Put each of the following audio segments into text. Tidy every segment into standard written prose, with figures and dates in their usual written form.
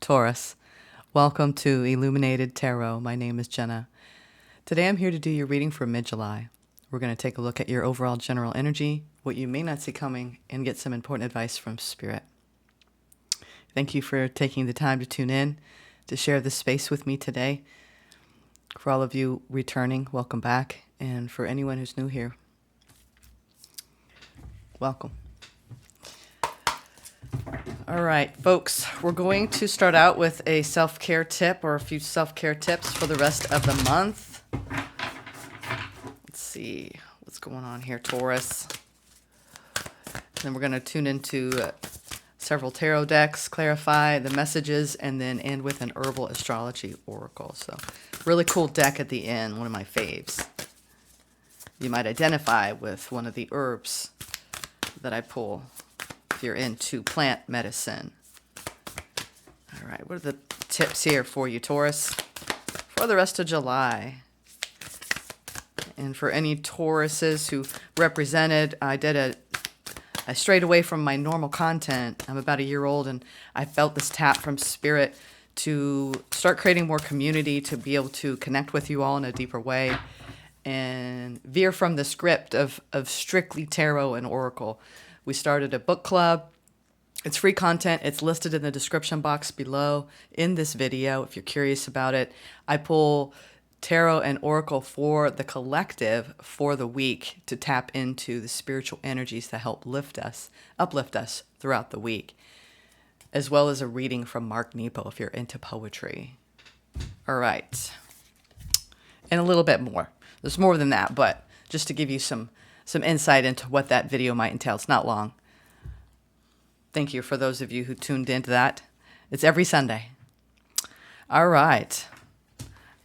Taurus. Welcome to Illuminated Tarot. My name is Jenna. Today I'm here to do your reading for mid-July. We're going to take a look at your overall general energy, what you may not see coming, and get some important advice from Spirit. Thank you for taking the time to tune in, to share this space with me today. For all of you returning, welcome back. And for anyone who's new here, welcome. All right, folks, we're going to start out with a self-care tip or a few self-care tips for the rest of the month. Let's see what's going on here, Taurus. Then we're going to tune into several tarot decks, clarify the messages, and then end with an herbal astrology oracle. So really cool deck at the end, one of my faves. You might identify with one of the herbs that I pull if you're into plant medicine. All right, what are the tips here for you, Taurus, for the rest of July? And for any Tauruses who represented, I strayed away from my normal content. I'm about a year old, and I felt this tap from Spirit to start creating more community, to be able to connect with you all in a deeper way, and veer from the script of strictly tarot and oracle. We started a book club. It's free content. It's listed in the description box below in this video if you're curious about it. I pull tarot and oracle for the collective for the week to tap into the spiritual energies that help uplift us throughout the week, as well as a reading from Mark Nepo if you're into poetry. All right. And a little bit more. There's more than that, but just to give you some insight into what that video might entail. It's not long. Thank you for those of you who tuned into that. It's every Sunday. All right.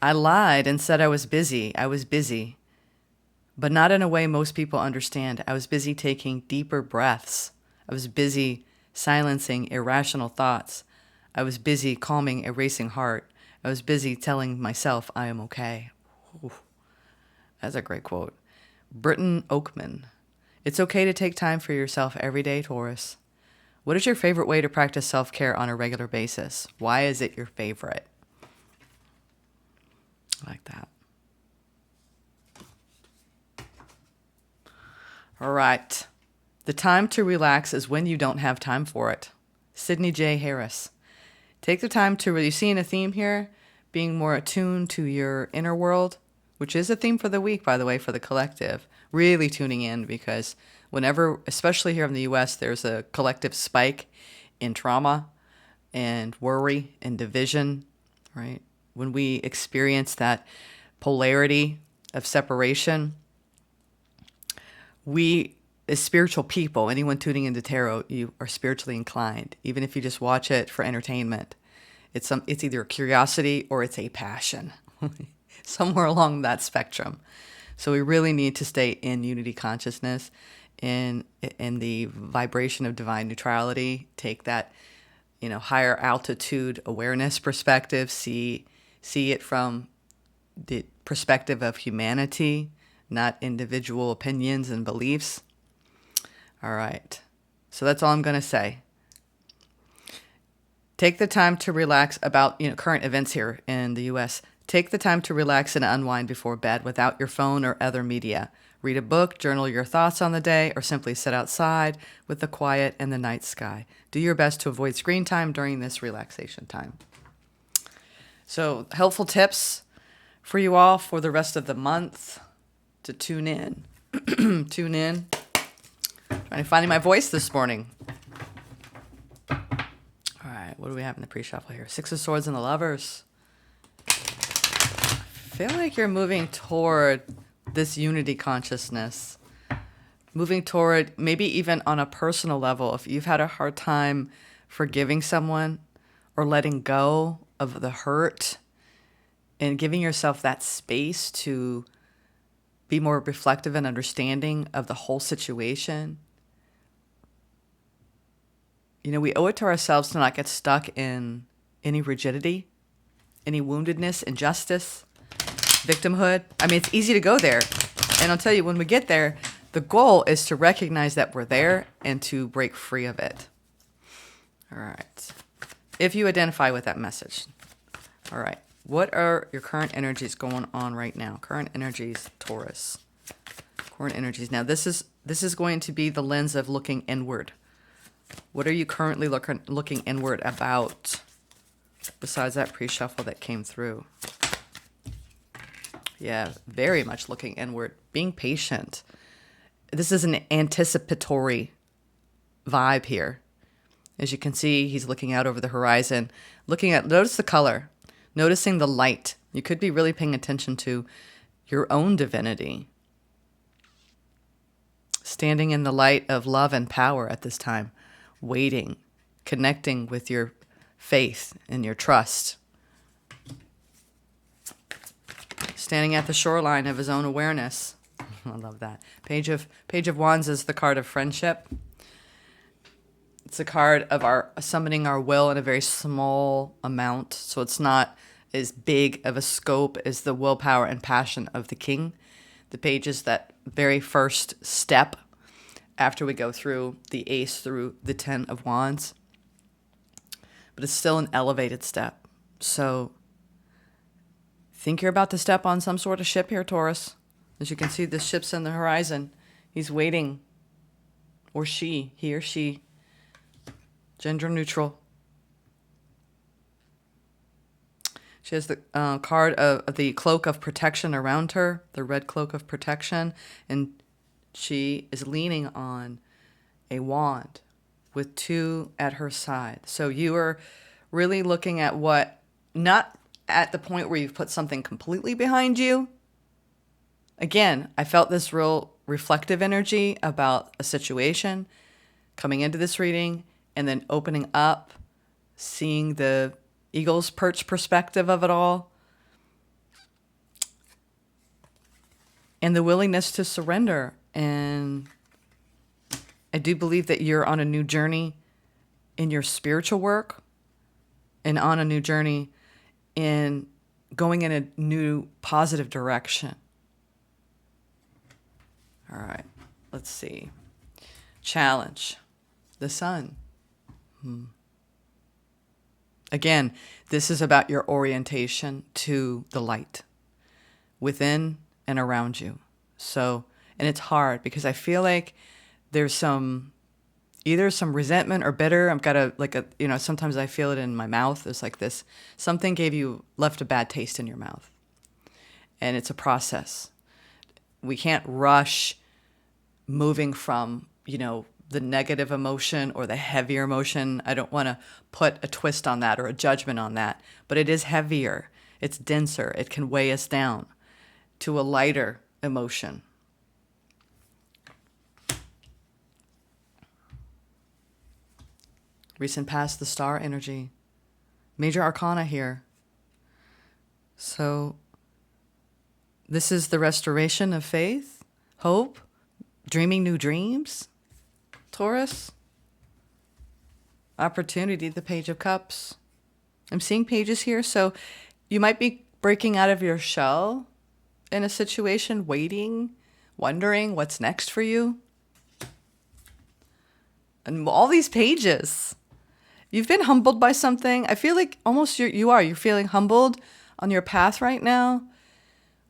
I lied and said I was busy. I was busy, but not in a way most people understand. I was busy taking deeper breaths. I was busy silencing irrational thoughts. I was busy calming a racing heart. I was busy telling myself I am okay. Ooh, that's a great quote. Britton Oakman. It's okay to take time for yourself every day, Taurus. What is your favorite way to practice self-care on a regular basis? Why is it your favorite? I like that. All right. The time to relax is when you don't have time for it. Sydney J. Harris. Take the time to really see a theme here, being more attuned to your inner world, which is a theme for the week, by the way, for the collective. Really tuning in, because whenever, especially here in the U.S., there's a collective spike in trauma and worry and division, right? When we experience that polarity of separation, we, as spiritual people, anyone tuning into tarot, you are spiritually inclined, even if you just watch it for entertainment. It's either a curiosity or it's a passion. Somewhere along that spectrum. So we really need to stay in unity consciousness, in the vibration of divine neutrality. Take that, higher altitude awareness perspective. See it from the perspective of humanity, not individual opinions and beliefs. All right. So that's all I'm going to say. Take the time to relax about current events here in the U.S. Take the time to relax and unwind before bed without your phone or other media. Read a book, journal your thoughts on the day, or simply sit outside with the quiet and the night sky. Do your best to avoid screen time during this relaxation time. So, helpful tips for you all for the rest of the month to tune in. Tune in. Trying to find my voice this morning. All right, what do we have in the pre-shuffle here? Six of Swords and the Lovers. I feel like you're moving toward this unity consciousness, moving toward maybe even on a personal level. If you've had a hard time forgiving someone or letting go of the hurt and giving yourself that space to be more reflective and understanding of the whole situation, we owe it to ourselves to not get stuck in any rigidity, any woundedness, injustice, victimhood. I mean, it's easy to go there. And I'll tell you, when we get there, the goal is to recognize that we're there and to break free of it. All right. if you identify with that message. All right. What are your current energies going on right now? Current energies, Taurus. Current energies. Now, this is going to be the lens of looking inward. What are you currently looking inward about, besides that pre-shuffle that came through? Yeah, very much looking inward. Being patient. This is an anticipatory vibe here. As you can see, he's looking out over the horizon, notice the color, noticing the light. You could be really paying attention to your own divinity. Standing in the light of love and power at this time, waiting, connecting with your faith and your trust. Standing at the shoreline of his own awareness. I love that. Page of Wands is the card of friendship. It's a card of our summoning our will in a very small amount. So it's not as big of a scope as the willpower and passion of the king. The page is that very first step after we go through the ace through the 10 of Wands. But it's still an elevated step. So think you're about to step on some sort of ship here, Taurus. As you can see, the ship's in the horizon. He's waiting. Or she, he or she. Gender neutral. She has the card of the cloak of protection around her, the red cloak of protection, and she is leaning on a wand with 2 at her side. So you are really looking at what, not at the point where you've put something completely behind you. Again, I felt this real reflective energy about a situation coming into this reading, and then opening up, seeing the eagle's perch perspective of it all, and the willingness to surrender. And I do believe that you're on a new journey in your spiritual work, and on a new journey in going in a new positive direction. All right, let's see. Challenge. The Sun. Again, this is about your orientation to the light within and around you. So, and it's hard because I feel like there's either some resentment or bitter. I've got sometimes I feel it in my mouth. It's like this, something left a bad taste in your mouth. And it's a process. We can't rush moving from, the negative emotion or the heavier emotion. I don't want to put a twist on that or a judgment on that, but it is heavier. It's denser. It can weigh us down to a lighter emotion. Recent past, the star energy. Major arcana here. So this is the restoration of faith, hope, dreaming new dreams. Taurus, opportunity, the Page of Cups. I'm seeing pages here, so you might be breaking out of your shell in a situation, waiting, wondering what's next for you. And all these pages, you've been humbled by something. I feel like almost you're feeling humbled on your path right now,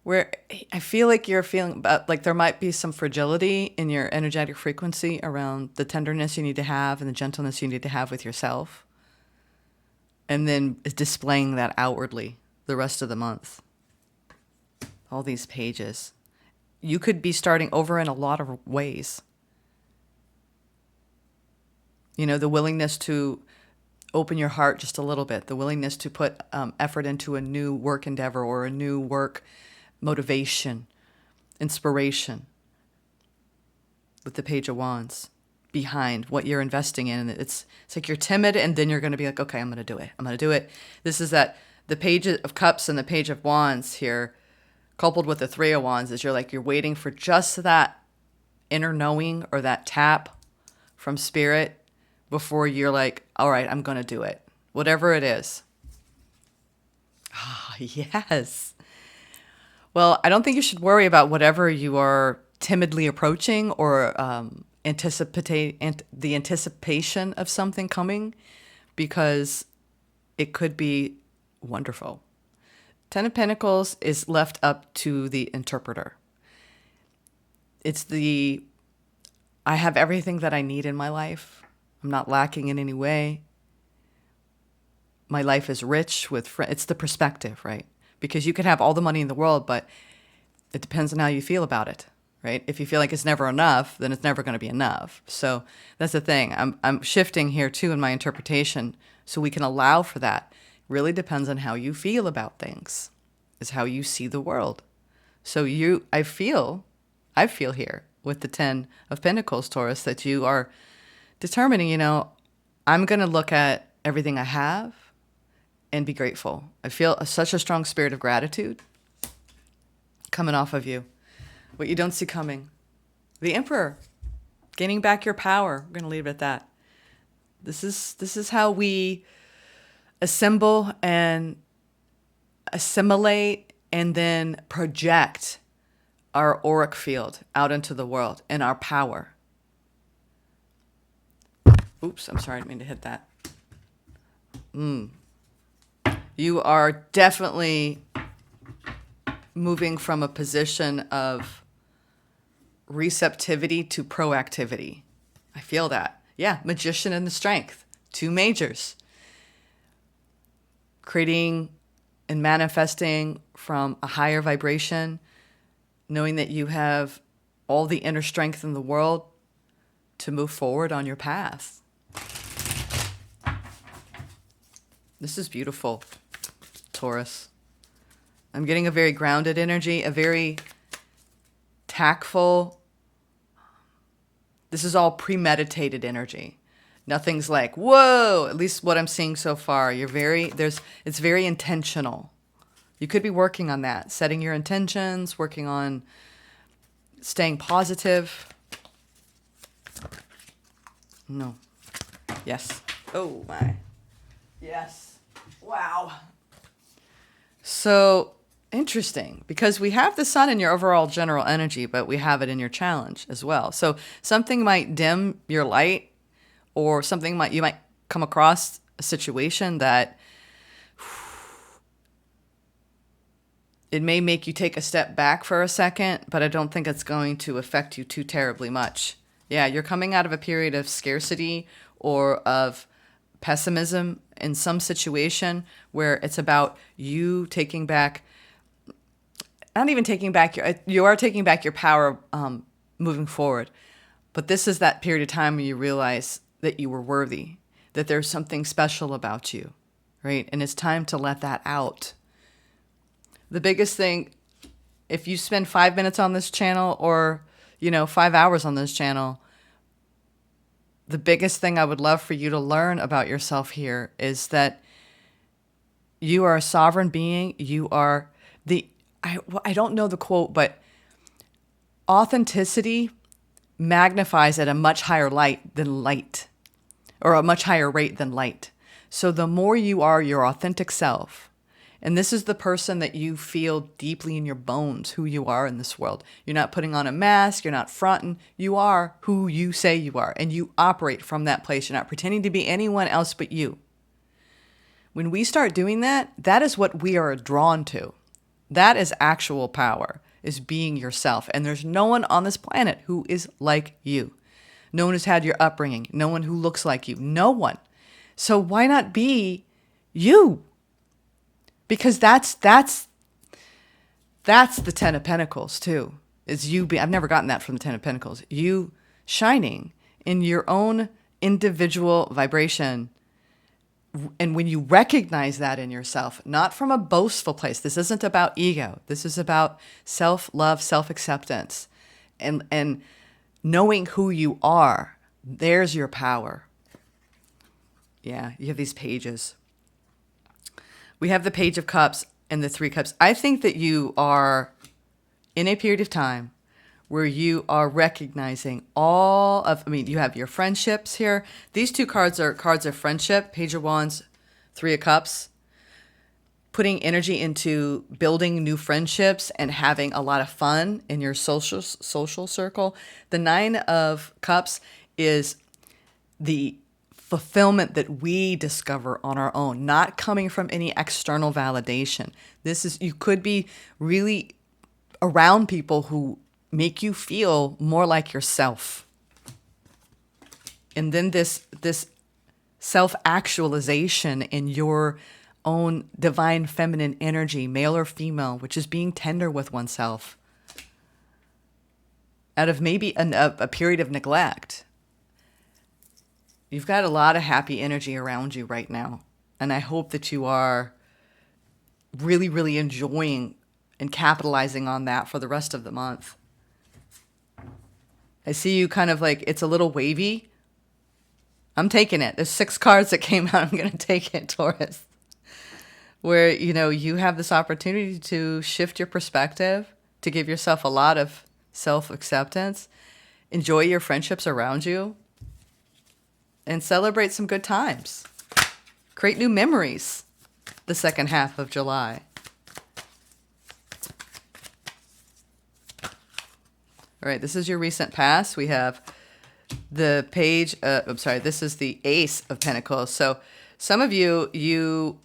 where I feel like you're feeling about like there might be some fragility in your energetic frequency around the tenderness you need to have and the gentleness you need to have with yourself. And then displaying that outwardly the rest of the month. All these pages. You could be starting over in a lot of ways. The willingness to open your heart just a little bit, the willingness to put effort into a new work endeavor or a new work motivation, inspiration, with the Page of Wands behind what you're investing in. And it's like you're timid, and then you're going to be like, okay, I'm going to do it. I'm going to do it. This is that the Page of Cups and the Page of Wands here, coupled with the 3 of Wands, is you're waiting for just that inner knowing or that tap from spirit before you're like, all right, I'm going to do it. Whatever it is. Ah, yes. Well, I don't think you should worry about whatever you are timidly approaching or the anticipation of something coming, because it could be wonderful. Ten of Pentacles is left up to the interpreter. It's I have everything that I need in my life. I'm not lacking in any way. My life is rich with it's the perspective, right? Because you can have all the money in the world, but it depends on how you feel about it, right? If you feel like it's never enough, then it's never going to be enough. So that's the thing. I'm shifting here too in my interpretation so we can allow for that. Really depends on how you feel about things. Is how you see the world. So I feel here with the 10 of Pentacles, Taurus, that you are determining, I'm going to look at everything I have and be grateful. I feel such a strong spirit of gratitude coming off of you. What you don't see coming. The Emperor, gaining back your power. We're going to leave it at that. This is how we assemble and assimilate and then project our auric field out into the world and our power. Oops, I'm sorry, I didn't mean to hit that. You are definitely moving from a position of receptivity to proactivity. I feel that. Yeah, Magician and the Strength. 2 majors. Creating and manifesting from a higher vibration, knowing that you have all the inner strength in the world to move forward on your path. This is beautiful, Taurus. I'm getting a very grounded energy, a very tactful. This is all premeditated energy. Nothing's like, whoa, at least what I'm seeing so far. It's very intentional. You could be working on that, setting your intentions, working on staying positive. No. Yes. Oh my. Yes. Wow. So interesting, because we have the Sun in your overall general energy, but we have it in your challenge as well. So something might dim your light, or you might come across a situation that it may make you take a step back for a second, but I don't think it's going to affect you too terribly much. Yeah, you're coming out of a period of scarcity or of pessimism in some situation where it's about you taking back, not even taking back you are taking back your power moving forward. But this is that period of time where you realize that you were worthy, that there's something special about you, right? And it's time to let that out. The biggest thing, if you spend 5 minutes on this channel or, 5 hours on this channel, the biggest thing I would love for you to learn about yourself here is that you are a sovereign being. You are I don't know the quote, but authenticity magnifies at a much higher light than light, or a much higher rate than light. So the more you are your authentic self, and this is the person that you feel deeply in your bones, who you are in this world. You're not putting on a mask. You're not fronting. You are who you say you are, and you operate from that place. You're not pretending to be anyone else but you. When we start doing that, that is what we are drawn to. That is actual power, is being yourself. And there's no one on this planet who is like you. No one who's had your upbringing. No one who looks like you. No one. So why not be you? Because that's the 10 of Pentacles too. Is you I've never gotten that from the 10 of Pentacles. You shining in your own individual vibration. And when you recognize that in yourself, not from a boastful place, this isn't about ego. This is about self-love, self-acceptance, and knowing who you are. There's your power. Yeah, you have these pages. We have the Page of Cups and the 3 Cups. I think that you are in a period of time where you are recognizing you have your friendships here. These 2 cards are cards of friendship, Page of Wands, 3 of Cups, putting energy into building new friendships and having a lot of fun in your social circle. The 9 of Cups is the fulfillment that we discover on our own, not coming from any external validation. You could be really around people who make you feel more like yourself. And then this self-actualization in your own divine feminine energy, male or female, which is being tender with oneself out of maybe a period of neglect. You've got a lot of happy energy around you right now. And I hope that you are really, really enjoying and capitalizing on that for the rest of the month. I see you kind of like, it's a little wavy. I'm taking it. There's 6 cards that came out. I'm going to take it, Taurus. Where, you have this opportunity to shift your perspective, to give yourself a lot of self-acceptance, enjoy your friendships around you, and celebrate some good times. Create new memories the second half of July. All right, this is your recent past. We have the page, this is the Ace of Pentacles. So some of you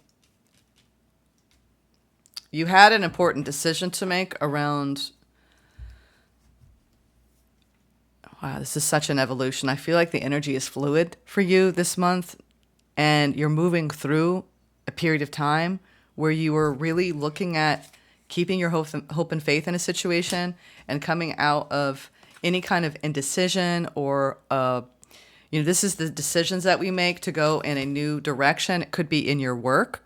had an important decision to make around, wow, this is such an evolution. I feel like the energy is fluid for you this month, and you're moving through a period of time where you were really looking at keeping your hope and faith in a situation and coming out of any kind of indecision or, this is the decisions that we make to go in a new direction. It could be in your work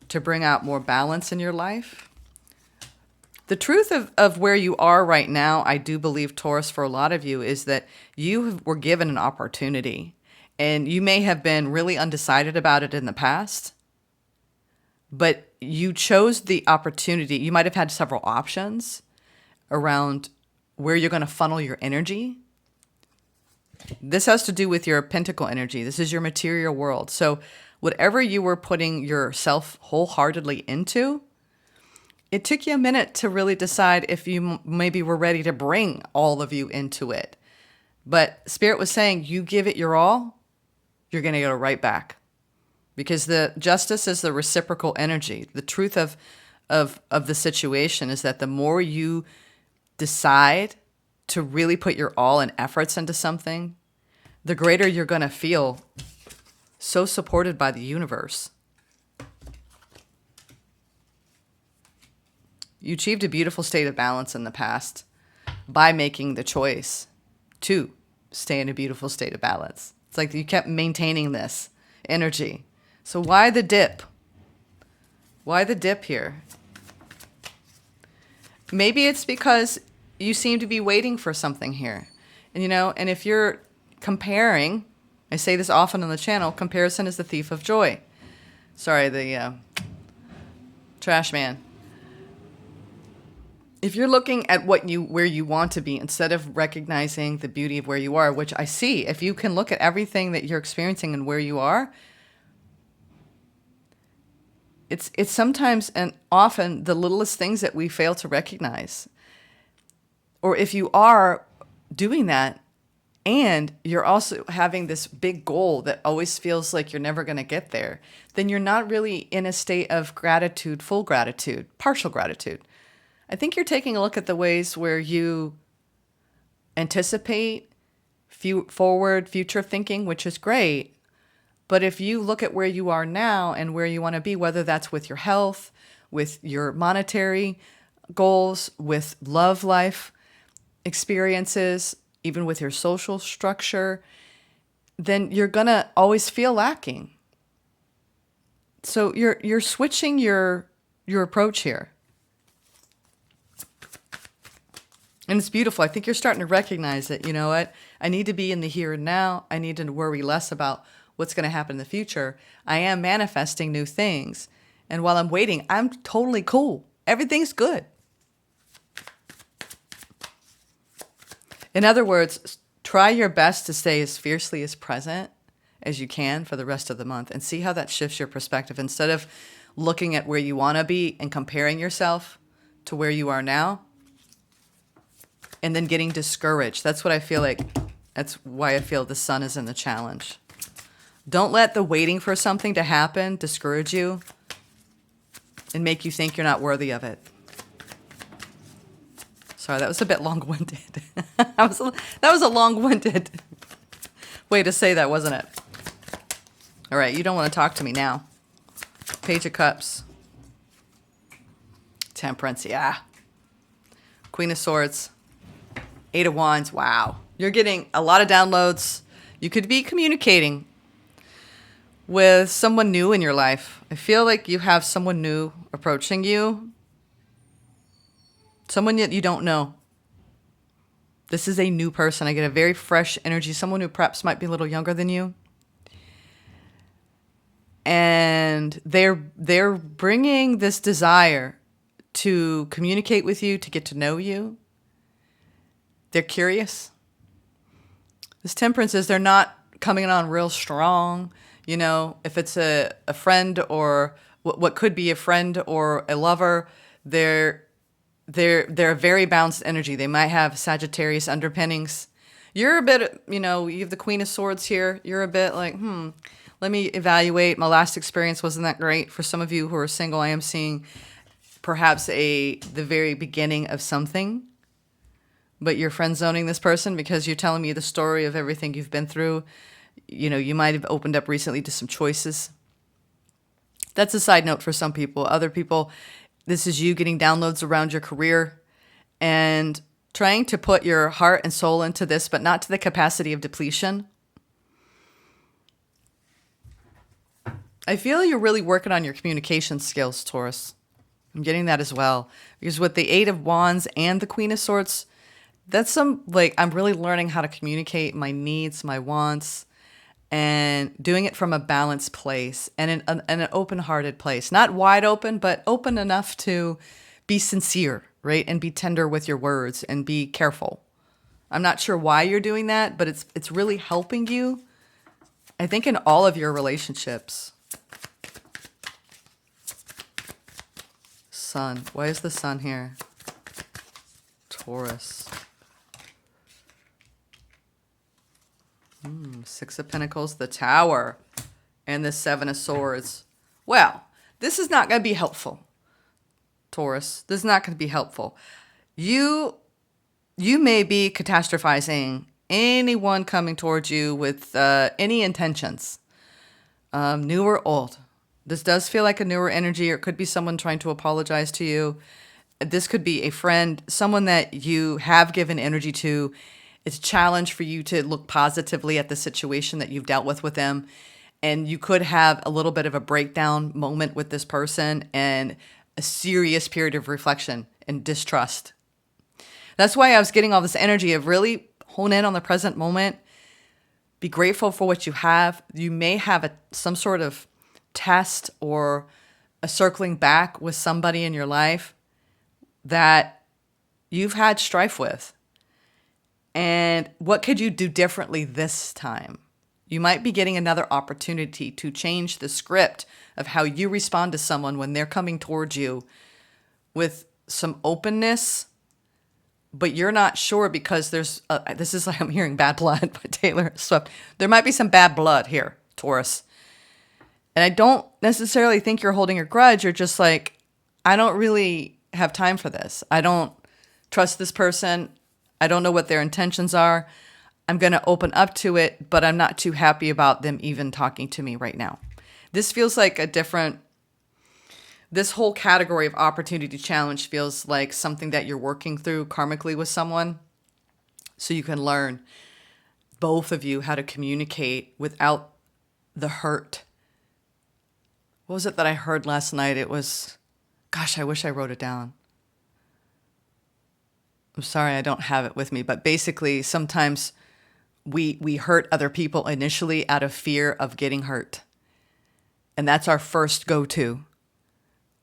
to bring out more balance in your life. The truth of where you are right now, I do believe, Taurus, for a lot of you, is that you were given an opportunity. And you may have been really undecided about it in the past, but you chose the opportunity. You might have had several options around where you're going to funnel your energy. This has to do with your pentacle energy. This is your material world. So whatever you were putting yourself wholeheartedly into, it took you a minute to really decide if you maybe were ready to bring all of you into it. But Spirit was saying, you give it your all, you're going to get it right back. Because the justice is the reciprocal energy. The truth of the situation is that the more you decide to really put your all and efforts into something, the greater you're going to feel so supported by the universe. You achieved a beautiful state of balance in the past by making the choice to stay in a beautiful state of balance. It's like you kept maintaining this energy. So why the dip? Why the dip here? Maybe it's because you seem to be waiting for something here. And if you're comparing, I say this often on the channel, comparison is the thief of joy. Sorry, the trash man. If you're looking at where you want to be instead of recognizing the beauty of where you are, which I see, if you can look at everything that you're experiencing and where you are, it's sometimes and often the littlest things that we fail to recognize. Or if you are doing that and you're also having this big goal that always feels like you're never going to get there, then you're not really in a state of gratitude, full gratitude, partial gratitude. I think you're taking a look at the ways where you anticipate forward future thinking, which is great. But if you look at where you are now and where you want to be, whether that's with your health, with your monetary goals, with love life experiences, even with your social structure, then you're going to always feel lacking. So you're switching your approach here. And it's beautiful. I think you're starting to recognize that, you know what? I need to be in the here and now. I need to worry less about what's going to happen in the future. I am manifesting new things. And while I'm waiting, I'm totally cool. Everything's good. In other words, try your best to stay as fiercely as present as you can for the rest of the month and see how that shifts your perspective. Instead of looking at where you want to be and comparing yourself to where you are now, and then getting discouraged. That's what I feel like. That's why I feel the sun is in the challenge. Don't let the waiting for something to happen discourage you and make you think you're not worthy of it. Sorry, that was a bit long-winded. that was a long-winded way to say that, wasn't it? All right, you don't want to talk to me now. Page of Cups. Temperance, yeah. Queen of Swords. Eight of Wands, wow. You're getting a lot of downloads. You could be communicating with someone new in your life. I feel like you have someone new approaching you. Someone that you don't know. This is a new person. I get a very fresh energy. Someone who perhaps might be a little younger than you. And they're bringing this desire to communicate with you, to get to know you. They're curious. This Temperance is they're not coming on real strong. You know, if it's a friend or what could be a friend or a lover, they're a very balanced energy. They might have Sagittarius underpinnings. You're a bit, you know, you have the Queen of Swords here. You're a bit like, let me evaluate. My last experience wasn't that great. For some of you who are single, I am seeing perhaps the very beginning of something. But you're friend zoning this person because you're telling me the story of everything you've been through. You know, you might have opened up recently to some choices. That's a side note for some people. Other people, this is you getting downloads around your career and trying to put your heart and soul into this, but not to the capacity of depletion. I feel you're really working on your communication skills, Taurus. I'm getting that as well. Because with the Eight of Wands and the Queen of Swords, that's some, like, I'm really learning how to communicate my needs, my wants, and doing it from a balanced place and an open-hearted place. Not wide open, but open enough to be sincere, right? And be tender with your words and be careful. I'm not sure why you're doing that, but it's really helping you, I think, in all of your relationships. Sun. Why is the Sun here? Taurus. Six of Pentacles, the Tower, and the Seven of Swords. Well, this is not going to be helpful, Taurus. This is not going to be helpful. You may be catastrophizing anyone coming towards you with any intentions, new or old. This does feel like a newer energy, or it could be someone trying to apologize to you. This could be a friend, someone that you have given energy to. It's a challenge for you to look positively at the situation that you've dealt with them. And you could have a little bit of a breakdown moment with this person and a serious period of reflection and distrust. That's why I was getting all this energy of really hone in on the present moment. Be grateful for what you have. You may have some sort of test or a circling back with somebody in your life that you've had strife with. And what could you do differently this time? You might be getting another opportunity to change the script of how you respond to someone when they're coming towards you with some openness, but you're not sure because there's, this is like I'm hearing Bad Blood by Taylor Swift. There might be some bad blood here, Taurus. And I don't necessarily think you're holding a grudge. You're just like, I don't really have time for this. I don't trust this person. I don't know what their intentions are. I'm going to open up to it, but I'm not too happy about them even talking to me right now. This feels like this whole category of opportunity challenge feels like something that you're working through karmically with someone. So you can learn, both of you, how to communicate without the hurt. What was it that I heard last night? It was, gosh, I wish I wrote it down. I'm sorry, I don't have it with me. But basically, sometimes we hurt other people initially out of fear of getting hurt. And that's our first go-to.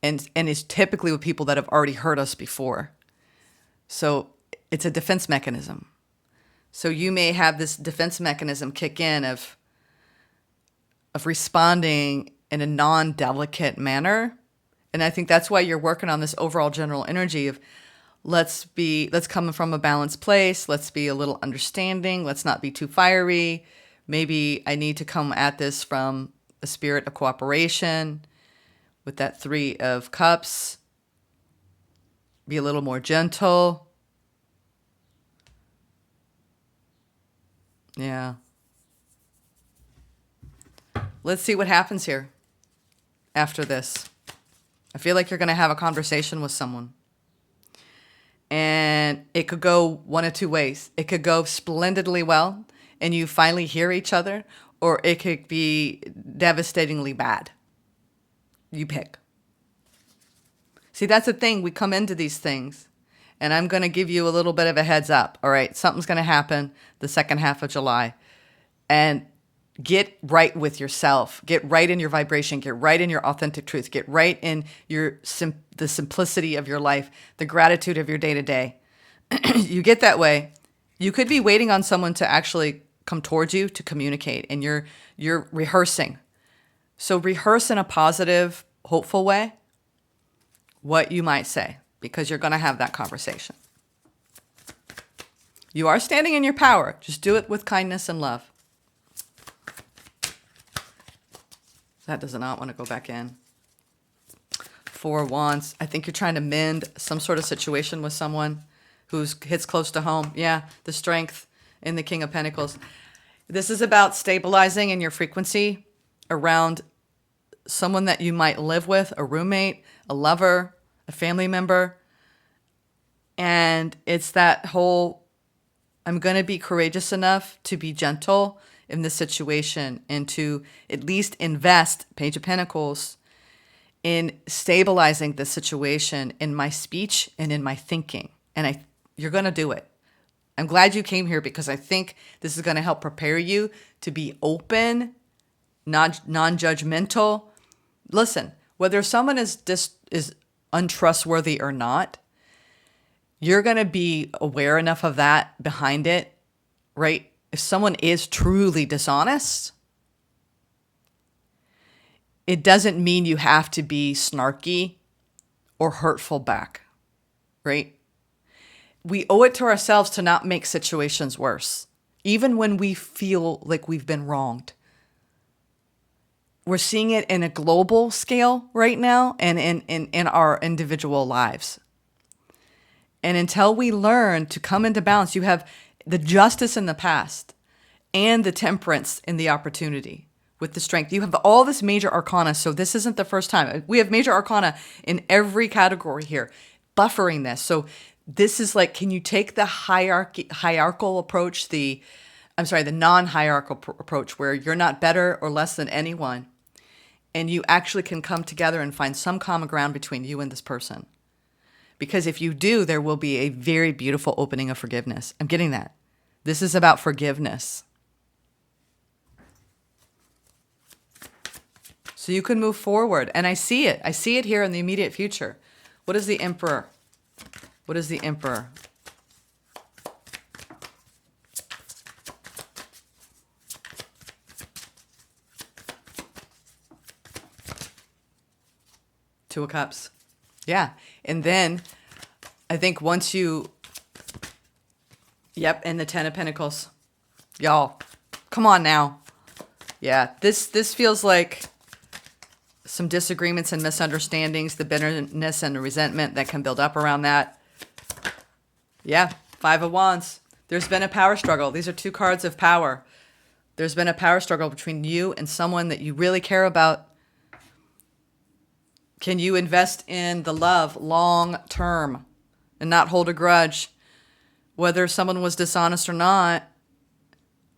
And it's typically with people that have already hurt us before. So it's a defense mechanism. So you may have this defense mechanism kick in of responding in a non-delicate manner. And I think that's why you're working on this overall general energy of let's come from a balanced place. Let's be a little understanding. Let's not be too fiery. Maybe I need to come at this from a spirit of cooperation with that 3 of Cups. Be a little more gentle. Yeah. Let's see what happens here after this. I feel like you're going to have a conversation with someone. And it could go one of two ways. It could go splendidly well and you finally hear each other, or it could be devastatingly bad. You pick. See, that's the thing. We come into these things, and I'm going to give you a little bit of a heads up. All right, something's going to happen the second half of July. And get right with yourself. Get right in your vibration. Get right in your authentic truth. Get right in the simplicity of your life, the gratitude of your day-to-day. You get that way. You could be waiting on someone to actually come towards you to communicate, and you're rehearsing. So rehearse in a positive, hopeful way what you might say, because you're going to have that conversation. You are standing in your power. Just do it with kindness and love. That does not want to go back in. 4 of Wands. I think you're trying to mend some sort of situation with someone who's hits close to home. Yeah, the Strength in the King of Pentacles. This is about stabilizing in your frequency around someone that you might live with, a roommate, a lover, a family member. And it's that whole, I'm going to be courageous enough to be gentle in this situation and to at least invest, Page of Pentacles, in stabilizing the situation in my speech and in my thinking. And you're going to do it. I'm glad you came here, because I think this is going to help prepare you to be open, non-judgmental. Listen, whether someone is untrustworthy or not, you're going to be aware enough of that behind it, right? If someone is truly dishonest, it doesn't mean you have to be snarky or hurtful back, right? We owe it to ourselves to not make situations worse, even when we feel like we've been wronged. We're seeing it in a global scale right now and in our individual lives. And until we learn to come into balance, you have the Justice in the past and the Temperance in the opportunity with the Strength. You have all this major arcana, so this isn't the first time. We have major arcana in every category here, buffering this. So this is like, can you take the hierarchical approach, the non-hierarchical approach, where you're not better or less than anyone, and you actually can come together and find some common ground between you and this person. Because if you do, there will be a very beautiful opening of forgiveness. I'm getting that. This is about forgiveness. So you can move forward. And I see it. I see it here in the immediate future. What is the Emperor? What is the Emperor? Two of Cups. Yeah. And then I think once you, and the Ten of Pentacles. Y'all, come on now. Yeah, this feels like some disagreements and misunderstandings, the bitterness and the resentment that can build up around that. Yeah, 5 of Wands. There's been a power struggle. These are 2 cards of power. There's been a power struggle between you and someone that you really care about. Can you invest in the love long term and not hold a grudge? Whether someone was dishonest or not,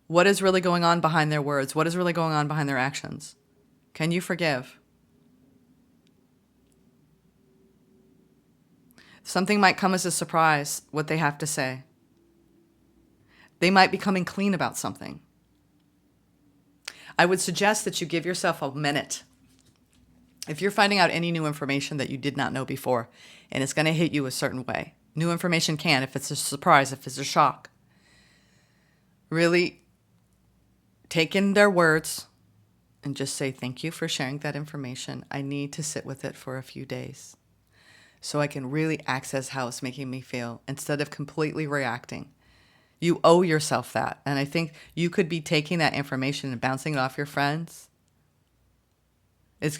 what is really going on behind their words? What is really going on behind their actions? Can you forgive? Something might come as a surprise, what they have to say. They might be coming clean about something. I would suggest that you give yourself a minute. If you're finding out any new information that you did not know before, and it's going to hit you a certain way, new information can, if it's a surprise, if it's a shock, really take in their words and just say, thank you for sharing that information. I need to sit with it for a few days so I can really access how it's making me feel instead of completely reacting. You owe yourself that. And I think you could be taking that information and bouncing it off your friends.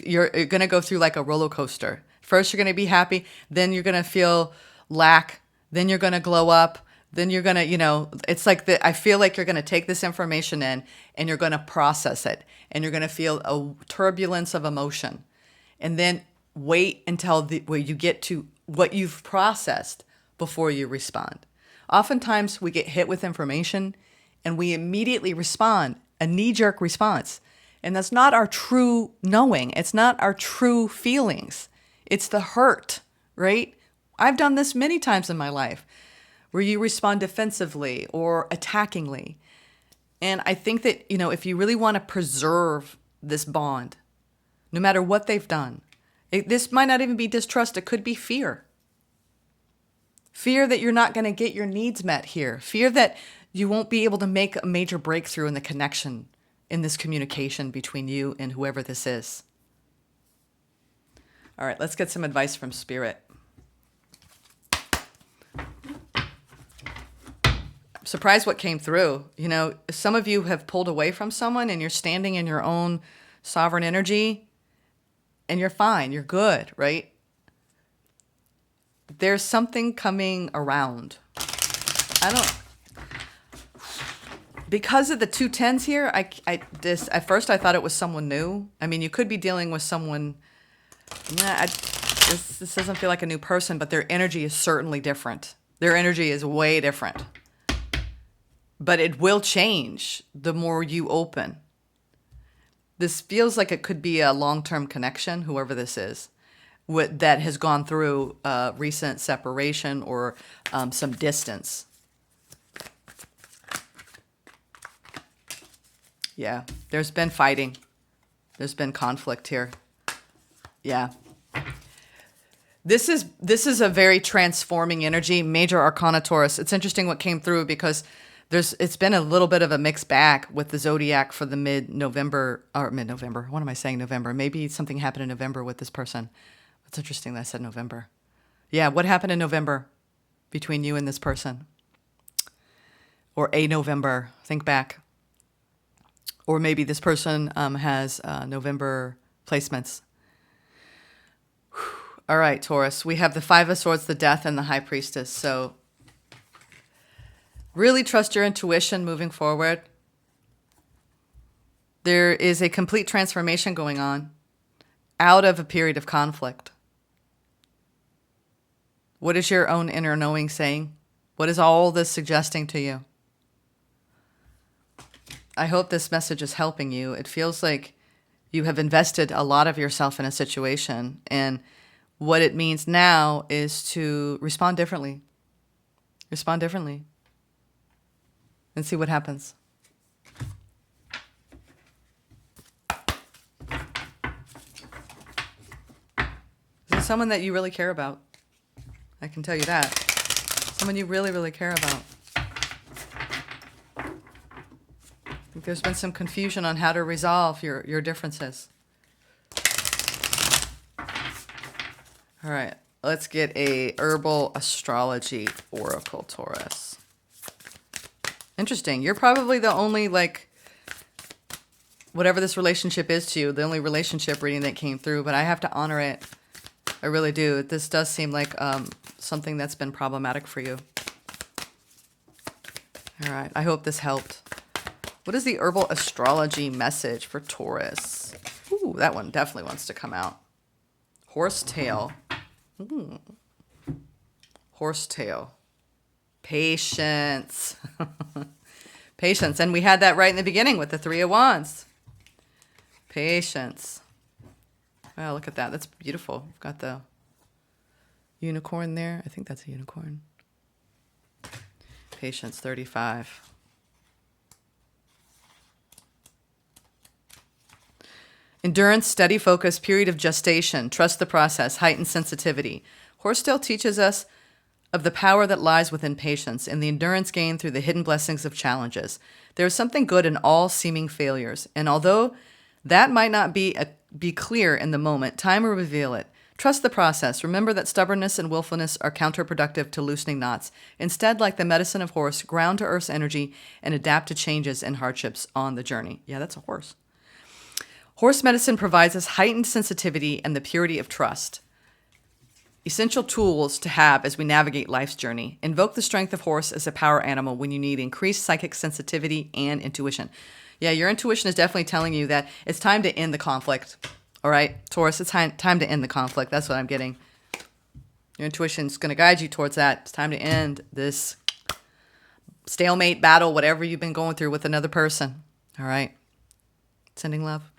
You're going to go through like a roller coaster. First, you're going to be happy. Then you're going to feel lack. Then you're going to glow up. Then you're going to, it's like I feel like you're going to take this information in and you're going to process it. And you're going to feel a turbulence of emotion. And then wait until where you get to what you've processed before you respond. Oftentimes we get hit with information and we immediately respond, a knee-jerk response. And that's not our true knowing. It's not our true feelings. It's the hurt, right? I've done this many times in my life where you respond defensively or attackingly. And I think that, if you really want to preserve this bond, no matter what they've done, this might not even be distrust. It could be fear. Fear that you're not going to get your needs met here. Fear that you won't be able to make a major breakthrough in the connection, in this communication between you and whoever this is. All right, let's get some advice from Spirit. I'm surprised what came through. Some of you have pulled away from someone and you're standing in your own sovereign energy and you're fine. You're good, right? There's something coming around. Because of the 2 10s here, at first I thought it was someone new. I mean, you could be dealing with someone. This doesn't feel like a new person, but their energy is certainly different. Their energy is way different. But it will change the more you open. This feels like it could be a long-term connection, whoever this is, that has gone through recent separation or some distance. Yeah, there's been fighting. There's been conflict here. Yeah. This is a very transforming energy, major arcana Taurus. It's interesting what came through because it's been a little bit of a mixed bag with the zodiac for the mid-November. What am I saying, November? Maybe something happened in November with this person. It's interesting that I said November. Yeah, what happened in November between you and this person? Or a November, think back. Or maybe this person has November placements. All right, Taurus. We have the 5 of Swords, the Death, and the High Priestess. So really trust your intuition moving forward. There is a complete transformation going on out of a period of conflict. What is your own inner knowing saying? What is all this suggesting to you? I hope this message is helping you. It feels like you have invested a lot of yourself in a situation, and what it means now is to respond differently. Respond differently. And see what happens. This is someone that you really care about. I can tell you that. Someone you really, really care about. I think there's been some confusion on how to resolve your differences. All right, let's get a herbal astrology oracle, Taurus. Interesting. You're probably the only, whatever this relationship is to you, the only relationship reading that came through, but I have to honor it. I really do. This does seem like something that's been problematic for you. All right, I hope this helped. What is the herbal astrology message for Taurus? Ooh, that one definitely wants to come out. Horsetail. Ooh. Horsetail. Patience. Patience. And we had that right in the beginning with the 3 of Wands. Patience. Wow, look at that. That's beautiful. We've got the unicorn there. I think that's a unicorn. Patience, 35. Endurance, steady focus, period of gestation, trust the process, heightened sensitivity. Horsetail teaches us of the power that lies within patience and the endurance gained through the hidden blessings of challenges. There is something good in all seeming failures, and although that might not be clear in the moment, time will reveal it. Trust the process. Remember that stubbornness and willfulness are counterproductive to loosening knots. Instead, like the medicine of horse, ground to Earth's energy and adapt to changes and hardships on the journey. Yeah, that's a horse. Horse medicine provides us heightened sensitivity and the purity of trust. Essential tools to have as we navigate life's journey. Invoke the strength of horse as a power animal when you need increased psychic sensitivity and intuition. Yeah, your intuition is definitely telling you that it's time to end the conflict. All right, Taurus, it's time to end the conflict. That's what I'm getting. Your intuition's going to guide you towards that. It's time to end this stalemate battle, whatever you've been going through with another person. All right. Sending love.